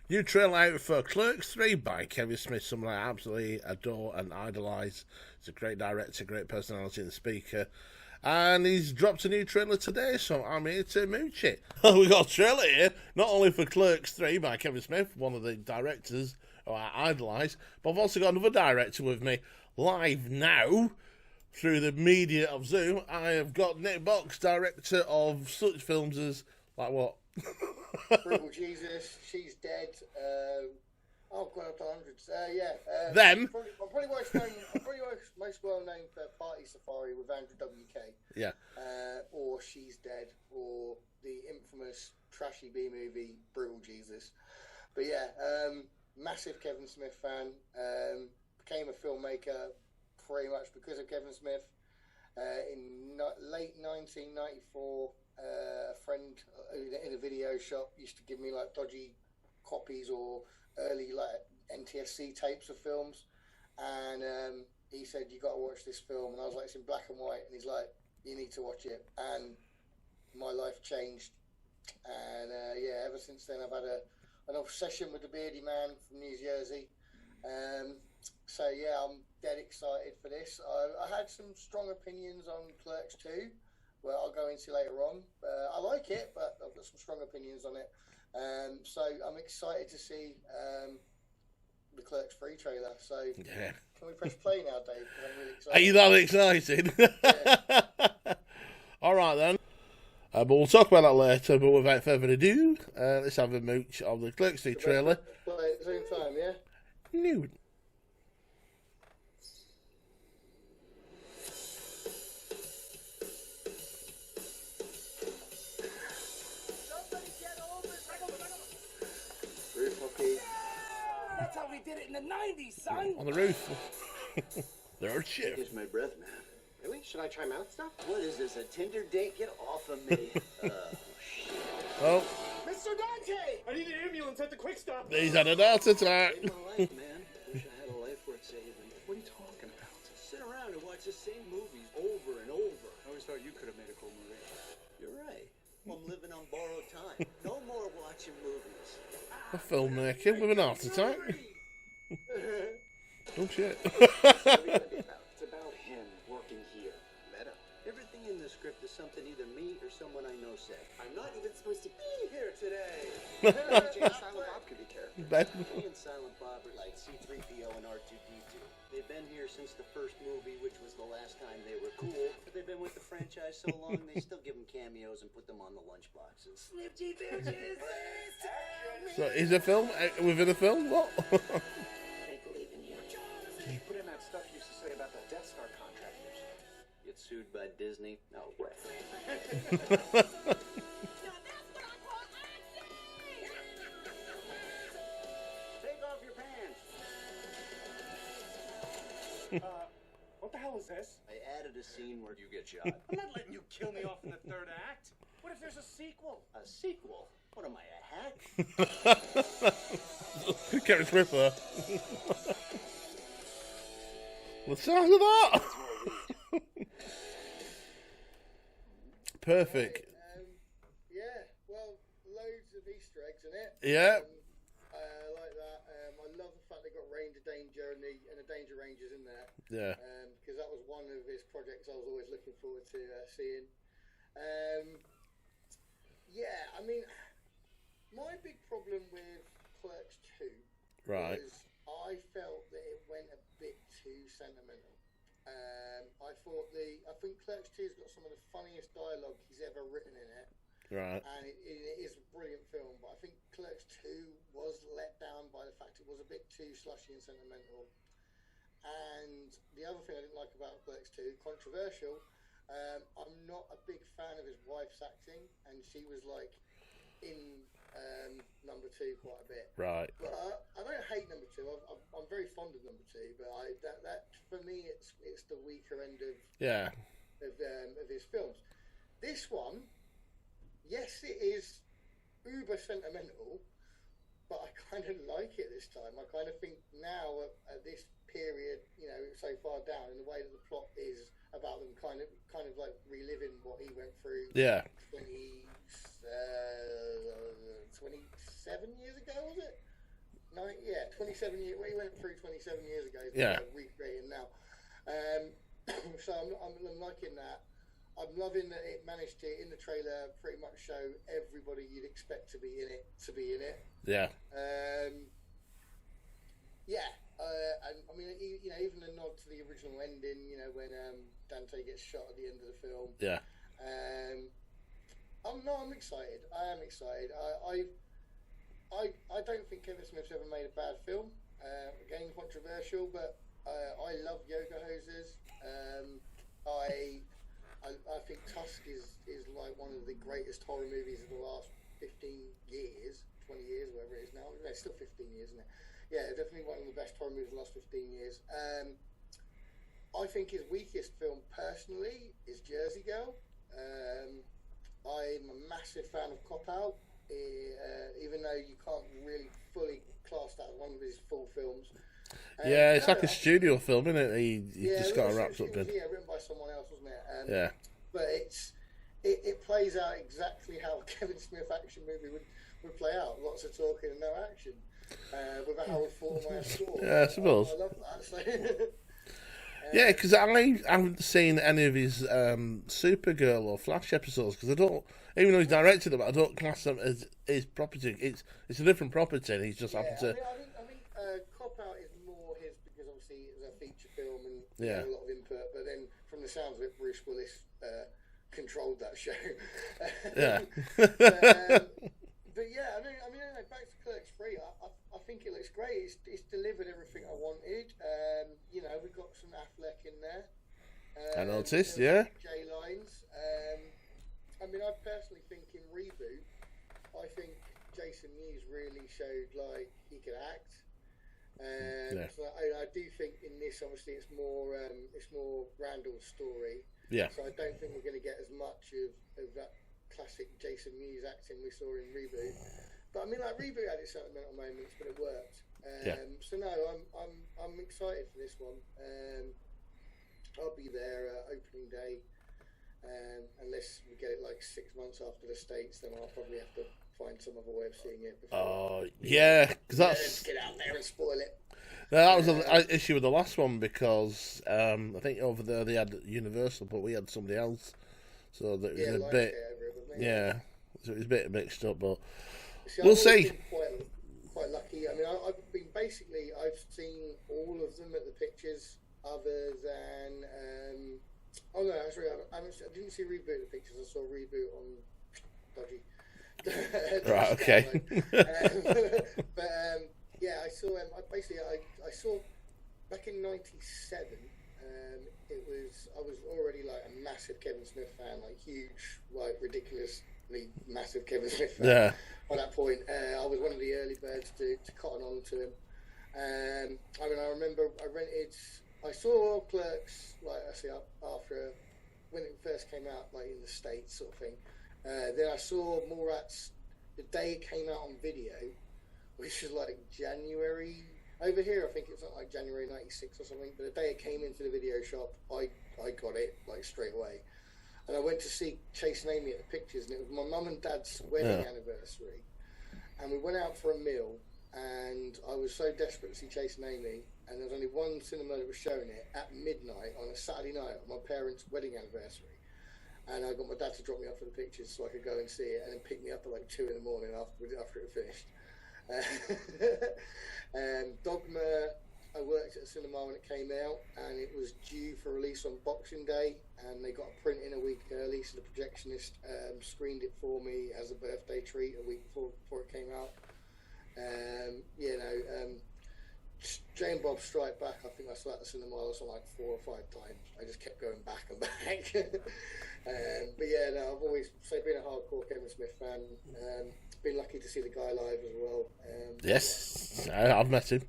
New trailer out for Clerks 3 by Kevin Smith, someone I absolutely adore and idolise. He's a great director, great personality and speaker. And he's dropped a new trailer today, so I'm here to mooch it. We've got a trailer here, not only for Clerks 3 by Kevin Smith, one of the directors who I idolise, but I've also got another director with me live now through the media of Zoom. I have got Nick Box, director of such films as, like what? Brutal Jesus, She's Dead. Oh god, I've done hundreds. Them. I'm probably most well known for Party Safari with Andrew WK. Yeah. Or She's Dead, or the infamous trashy B movie Brutal Jesus. But yeah, massive Kevin Smith fan. Became a filmmaker pretty much because of Kevin Smith. In late 1994. A friend in a video shop used to give me like dodgy copies or early like NTSC tapes of films, and he said, "You got to watch this film," and I was like, "It's in black and white," and he's like, "You need to watch it," and my life changed, and ever since then I've had an obsession with the beardy man from New Jersey. So yeah, I'm dead excited for this. I had some strong opinions on Clerks 2. Well, I'll go into later on. I like it, but I've got some strong opinions on it. So I'm excited to see the Clerks 3 trailer. So yeah. Can we press play now, Dave? 'Cause I'm really excited. Are you that excited? Yeah. All right then. But we'll talk about that later. But without further ado, let's have a mooch of the Clerks 3 trailer. Play at the same time, yeah? New. That's how we did it in the 90s, son. On the roof. Third shift. Here's my breath, man. Really? Should I try mouth stuff? What is this, a Tinder date? Get off of me. Shit. Oh, Mr. Dante! I need an ambulance at the quick stop. he's had a heart attack. Saved my life, man. Wish I had a life worth saving. What are you talking about? Sit around and watch the same movies over and over. I always thought you could have made a cool movie. You're right. I'm living on borrowed time. No more watching movies. A filmmaker with an heart attack. Oh shit. It's about him working here. Meta. Everything in the script is something either me or someone I know said. I'm not even supposed to be here today. Jay and Silent Bob could be characters. Me and Silent Bob are like C-3PO and R2-D2. They've been here since the first movie, which was the last time they were cool. But they've been with the franchise so long, they still give them cameos and put them on the lunchboxes. Slipsy bitches! So is a film within a film? What? They believe in you. You put in that stuff you used to say about the Death Star contractors. Get sued by Disney? No way. Take off your pants. What the hell is this? I added a scene where you get shot. I'm not letting you kill me off in the third act. What if there's a sequel? A sequel? What am I, a hack? Kevin Smith there. What's the sound of that? Perfect. Well, loads of Easter eggs in it. Yeah. I like that. I love the fact they got Range of Danger and the Danger Rangers in there. Yeah. Because that was one of his projects I was always looking forward to seeing. I mean, my big problem with Clerks 2 Right. was I felt that it went a bit too sentimental. I think Clerks 2's got some of the funniest dialogue he's ever written in it. Right. And it is a brilliant film, but I think Clerks 2 was let down by the fact it was a bit too slushy and sentimental. And the other thing I didn't like about Clerks 2, controversial, I'm not a big fan of his wife's acting, and she was like in number 2 quite a bit. Right. But I don't hate number 2. I'm very fond of number 2, but that for me it's the weaker end of his films. This one, yes, it is uber sentimental, but I kind of like it this time. I kind of think now at this period, so far down, in the way that the plot is about them kind of like reliving what he went through. Yeah. 27 years ago, was it? 27 years. Well, he went through 27 years ago. Yeah. Recreating now. So I'm liking that. I'm loving that it managed to, in the trailer, pretty much show everybody you'd expect to be in it. Yeah. And I mean, even the nod to the original ending, when Dante gets shot at the end of the film. Yeah. I'm excited. I am excited. I don't think Kevin Smith's ever made a bad film. Again, controversial, but I love yoga hoses. I think Tusk is like one of the greatest horror movies of the last 15 years, 20 years, whatever it is now. No, it's still 15 years, isn't it? Yeah, definitely one of the best horror movies of the last 15 years. I think his weakest film, personally, is Jersey Girl. I'm a massive fan of Cop Out, even though you can't really fully class that as one of his full films. Yeah, it's like a studio film, isn't it? He just got it wrapped up good. Yeah, written by someone else, wasn't it? Yeah. But it plays out exactly how a Kevin Smith action movie would play out. Lots of talking and no action. With a Harold Faltermeyer score. Yeah, I suppose. I love that. So yeah, because I haven't seen any of his Supergirl or Flash episodes, because I don't, even though he's directed them, I don't class them as his property. It's a different property, and he's just happened to. I think Cop Out is more his, because obviously it was a feature film and Yeah. had a lot of input. But then, from the sounds of it, Bruce Willis controlled that show. Yeah. But yeah, I mean, back to Clerks III. I think it looks great. It's delivered everything I wanted. We've got some Affleck in there. I noticed, yeah. J lines. I personally think in Reboot, I think Jason Mewes really showed like he could act. Yeah. So I do think in this, obviously, it's more Randal's story. Yeah. So I don't think we're going to get as much of that classic Jason Mewes acting we saw in Reboot. But I mean, like, Reboot had its sentimental moments, but it worked. So no, I'm excited for this one. I'll be there opening day, unless we get it like 6 months after the States, then I'll probably have to find some other way of seeing it. Oh yeah, because let's get out there and spoil it. That was an issue with the last one, because I think over there they had Universal, but we had somebody else, so that was a bit. Yeah, so it was a bit mixed up, but we'll see. Quite lucky. I mean, I've seen all of them at the pictures, other than I didn't see Reboot at the pictures. I saw Reboot on Dodgy. Right. Okay. But yeah, I saw. I saw back in '97. I was already like a massive Kevin Smith fan, like huge, like ridiculously massive Kevin Smith fan. Yeah. By that point, I was one of the early birds to cotton on to him. I remember I saw Clerks, like I say, after when it first came out, like in the States, sort of thing. Then I saw Mallrats the day it came out on video, which was like January. Over here, I think it's like January '96 or something. But the day it came into the video shop, I got it like straight away. And I went to see Chase and Amy at the pictures, and it was my mum and dad's wedding anniversary. And we went out for a meal, and I was so desperate to see Chase and Amy, and there was only one cinema that was showing it at midnight on a Saturday night on my parents' wedding anniversary. And I got my dad to drop me off for the pictures so I could go and see it, and then pick me up at like 2 in the morning after it had finished. Dogma, I worked at a cinema when it came out, and it was due for release on Boxing Day, and they got a print in a week early, so the projectionist screened it for me as a birthday treat a week before it came out. Jay and Bob Strike Back, I think I saw at the cinema like 4 or 5 times. I just kept going back and back. But yeah, no, I've always been a hardcore Kevin Smith fan. Been lucky to see the guy live as well. Yes, I've met him.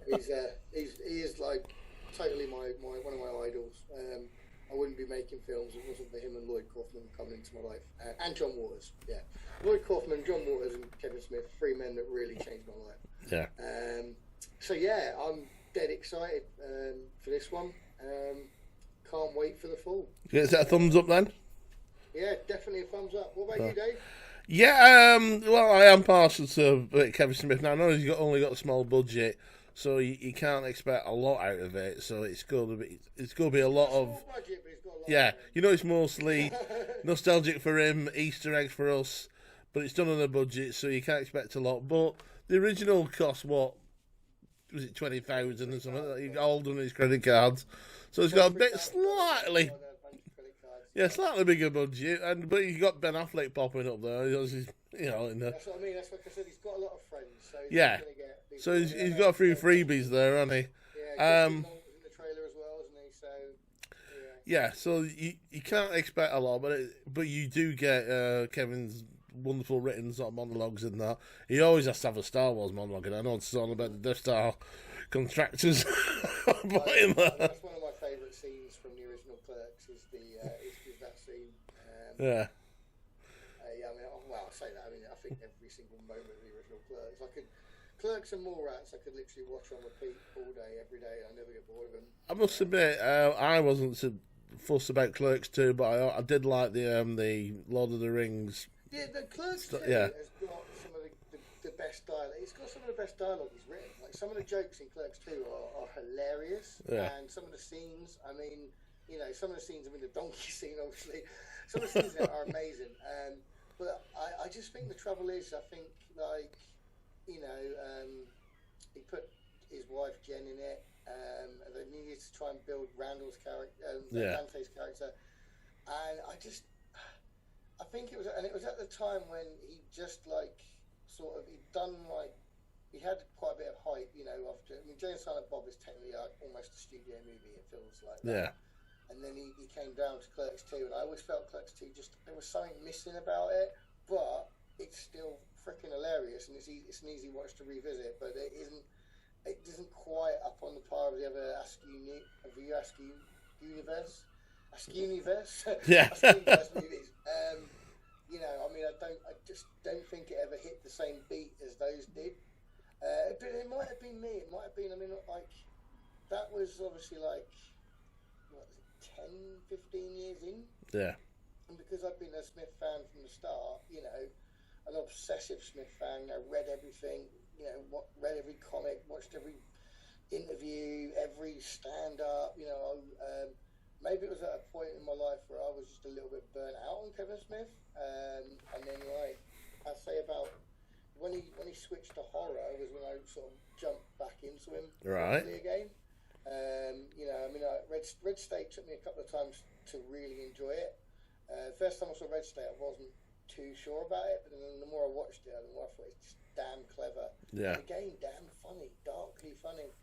He is like totally one of my idols. I wouldn't be making films if it wasn't for him and Lloyd Kaufman coming into my life, and John Waters. Yeah, Lloyd Kaufman, John Waters, and Kevin Smith, 3 men that really changed my life. Yeah. So yeah, I'm dead excited for this one. Can't wait for the fall. Is that a thumbs up then? Yeah, definitely a thumbs up. What about you, Dave? Yeah, well, I am partial to Kevin Smith. Now, I know he's only got a small budget, so you can't expect a lot out of it. So it's going to be a lot of, Small budget, but it's got a lot yeah. of it. You know, it's mostly nostalgic for him, Easter eggs for us, but it's done on a budget, so you can't expect a lot. But the original cost, what was it, 20,000 or something? He got hold on his credit cards, so it's got a bit slightly. Yeah, slightly bigger budget, but you got Ben Affleck popping up there. You know, in the, That's what I mean. That's like I said. He's got a lot of friends, so yeah. Gonna get big So he's got a few freebies there, hasn't he? Yeah, in the trailer as well, isn't he? So yeah. So you can't expect a lot, but you do get Kevin's wonderful written sort of monologues in that. He always has to have a Star Wars monologue, and I know it's all about the Death Star contractors. But that's one of my favourite scenes from the original Clerks. Is that scene? Yeah. Yeah, I mean, well, I say that. I mean, I think every single moment of the original Clerks, Clerks and Mallrats, I could literally watch on repeat all day, every day. I never get bored of them. I must admit, I wasn't so fussed about Clerks 2, but I did like the Lord of the Rings. Yeah, the Clerks 2 yeah. has got some of the best dialogue. It's got some of the best dialogue he's written. Like, some of the jokes in Clerks 2 are hilarious. Yeah. And some of the scenes, I mean, you know, some of the scenes, I mean, the donkey scene, obviously, some of the scenes there are amazing. But I just think the trouble is, I think, like, you know, he put his wife Jen in it. They needed to try and build Randal's character, Dante's character. And I think it was at the time when he just, like, sort of, he had quite a bit of hype, you know, after, I mean, Jay and Silent Bob is technically like almost a studio movie, it feels like that. Yeah. And then he came down to Clerks 2, and I always felt Clerks 2 there was something missing about it, but it's still freaking hilarious, and it's an easy watch to revisit, but it isn't quite up on the par of the other Askew Universe. Yeah. Askew Universe movies. You know, I mean, I just don't think it ever hit the same beat as those did. But it might have been me. It might have been, I mean, like, that was obviously like, what was it, 10, 15 years in? Yeah. And because I've been a Smith fan from the start, you know, an obsessive Smith fan, you know, read everything, you know, read every comic, watched every interview, every stand-up, you know, maybe it was at a point in my life where I was just a little bit burnt out on Kevin Smith, and then, like, I'd say about when he switched to horror was when I sort of jumped back into him Right. again. You know, I mean, Red State took me a couple of times to really enjoy it. First time I saw Red State, I wasn't too sure about it, but then the more I watched it, the more I thought it's just damn clever. Yeah. And again, damn funny, darkly funny.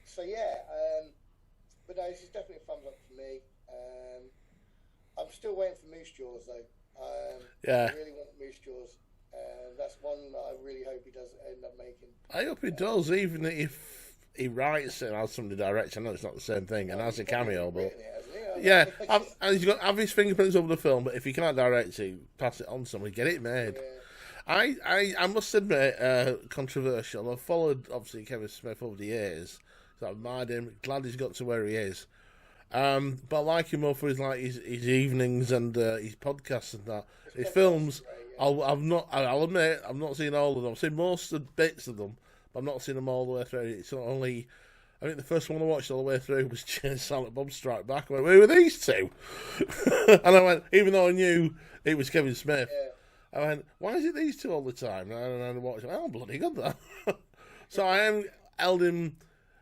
So yeah, but no, this is definitely a thumbs up for me. I'm still waiting for Moose Jaws though. Yeah. I really want Moose Jaws. That's one that I really hope he does end up making. I hope he does, even if he writes it and has somebody directs. I know it's not the same thing, and has a cameo, but yeah, and he's got to have his fingerprints over the film. But if he can't direct it, pass it on to somebody, get it made. Yeah. I must admit, controversial. I've followed obviously Kevin Smith over the years, so I've admired him. Glad he's got to where he is. But I like him more for his his evenings and his podcasts and that. His films, I'll admit, I've not seen all of them. I've seen most of the bits of them, but I've not seen them all the way through. It's not only, I think the first one I watched all the way through was Jay and Silent Bob Strike Back. I went, where were these two? And I went, even though I knew it was Kevin Smith, I went, why is it these two all the time? And I watched, oh, bloody good that. So I am held him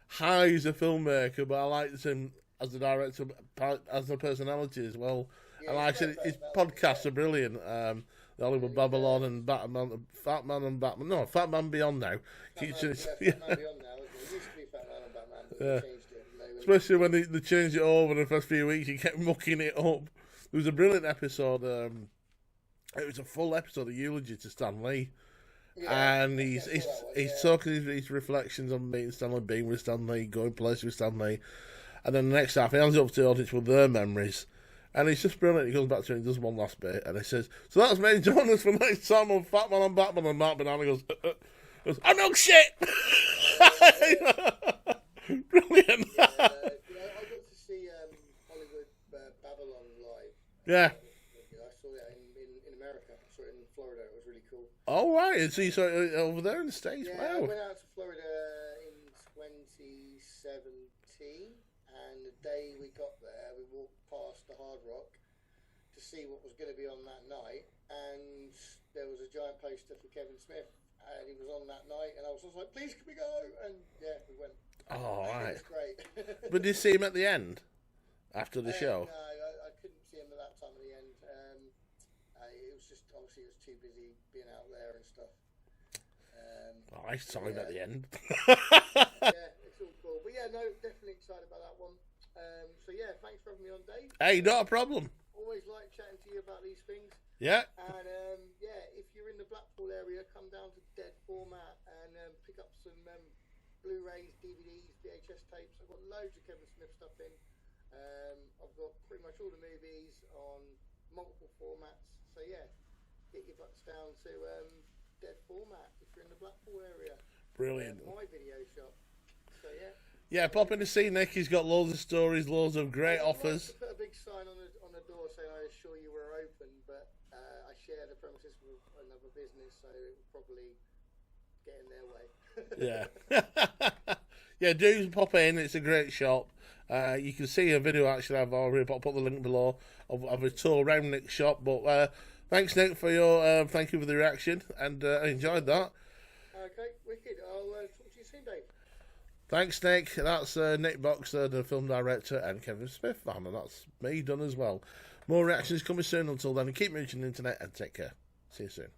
high as a filmmaker, but I liked him as a director, as a personality as well. And like I said, his podcasts are brilliant. The Hollywood Babylon and Fat Man Beyond now. Fat Man Beyond now. It used to be Fat Man and Batman, but they changed it. Especially when they changed it over the first few weeks, he kept mucking it up. There was a brilliant episode. It was a full episode of eulogy to Stan Lee. Yeah, and he's talking his reflections on meeting Stan Lee, being with Stan Lee, going places with Stan Lee. And then the next half, he hands it up to the audience with their memories. And it's just brilliant. He goes back to it and does one last bit. And he says, so that's me. Join us for next time on Fat Man and Batman. And Mark Banana goes, I know shit! Brilliant. I got to see Hollywood Babylon live. Yeah. I saw it in right. So you saw it over there in the States. Yeah, I Wow. went out to Florida in 2017, and the day we got there, we walked past the Hard Rock to see what was going to be on that night, and there was a giant poster for Kevin Smith, and he was on that night, and I was just like, please, can we go? And yeah, we went. Oh, right. It was great. But did you see him at the end? After the show? No, I couldn't see him at that time at the end. It was just, obviously, it was too busy being out there and stuff. I saw him at the end. Yeah, it's all cool. But yeah, no, definitely excited about that one. So yeah, thanks for having me on, Dave. Hey, not a problem. Always like chatting to you about these things. Yeah. And yeah, if you're in the Blackpool area, come down to Dead Format and pick up some Blu-rays, DVDs, VHS tapes. I've got loads of Kevin Smith stuff in. I've got pretty much all the movies on multiple formats. So yeah, get your butts down to Dead Format if you're in the Blackpool area. Brilliant. My video shop. So yeah. Yeah, pop in to see Nick. He's got loads of stories, loads of great offers. I put a big sign on the door saying I assure you we're open, but I share the premises with another business, so it will probably get in their way. Yeah. Yeah, do pop in. It's a great shop. You can see a video actually I've already put the link below of a tour around Nick's shop. But thanks, Nick, for your thank you for the reaction, and I enjoyed that. Okay, wicked. I'll talk to you soon, Dave. Thanks, Nick. That's Nick Boxer, the film director, and Kevin Smith fan, and that's me done as well. More reactions coming soon. Until then, keep mooching the internet and take care. See you soon.